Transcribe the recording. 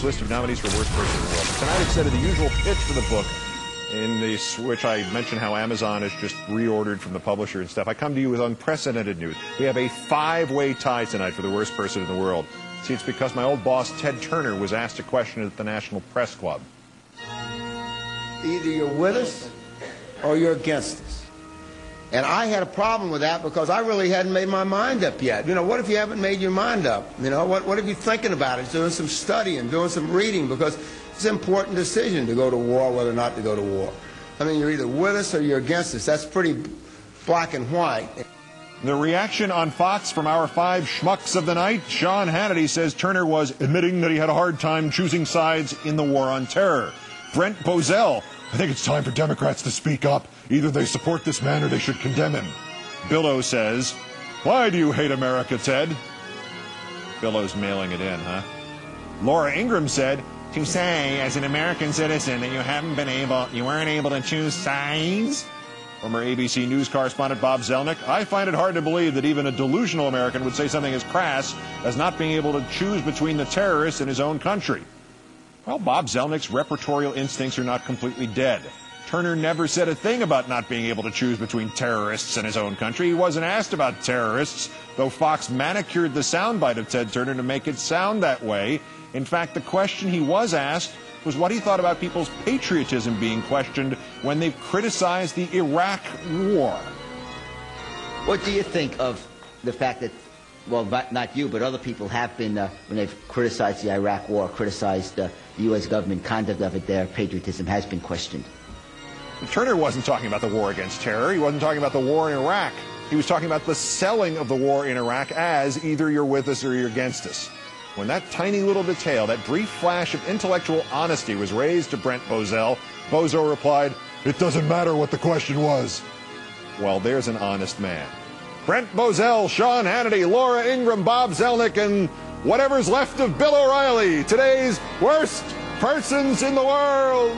list of nominees for worst person in the world. Tonight, instead of the usual pitch for the book, in this, which I mentioned how Amazon has just reordered from the publisher and stuff, I come to you with unprecedented news. We have a 5-way tie tonight for the worst person in the world. See, it's because my old boss, Ted Turner, was asked a question at the National Press Club. Either you're with us or you're against us. And I had a problem with that because I really hadn't made my mind up yet. You know, what if you haven't made your mind up? You know, what if you're thinking about it, doing some studying, doing some reading, because it's an important decision to go to war, whether or not to go to war. I mean, you're either with us or you're against us. That's pretty black and white. The reaction on Fox from our 5 schmucks of the night. Sean Hannity says Turner was admitting that he had a hard time choosing sides in the war on terror. Brent Bozell, I think it's time for Democrats to speak up. Either they support this man or they should condemn him. Billow says, why do you hate America, Ted? Billow's mailing it in, huh? Laura Ingraham said, to say, as an American citizen, that you weren't able to choose sides? Former ABC News correspondent Bob Zelnick, I find it hard to believe that even a delusional American would say something as crass as not being able to choose between the terrorists in his own country. Well, Bob Zelnick's repertorial instincts are not completely dead. Turner never said a thing about not being able to choose between terrorists in his own country. He wasn't asked about terrorists, though Fox manicured the soundbite of Ted Turner to make it sound that way. In fact, the question he was asked was what he thought about people's patriotism being questioned when they've criticized the Iraq war. What do you think of the fact that, well, not you, but other people have been, when they've criticized the Iraq war, criticized the U.S. government conduct of it, their patriotism has been questioned? Turner wasn't talking about the war against terror. He wasn't talking about the war in Iraq. He was talking about the selling of the war in Iraq as either you're with us or you're against us. When that tiny little detail, that brief flash of intellectual honesty was raised to Brent Bozell, Bozo replied, it doesn't matter what the question was. Well, there's an honest man. Brent Bozell, Sean Hannity, Laura Ingraham, Bob Zelnick, and whatever's left of Bill O'Reilly, today's worst persons in the world.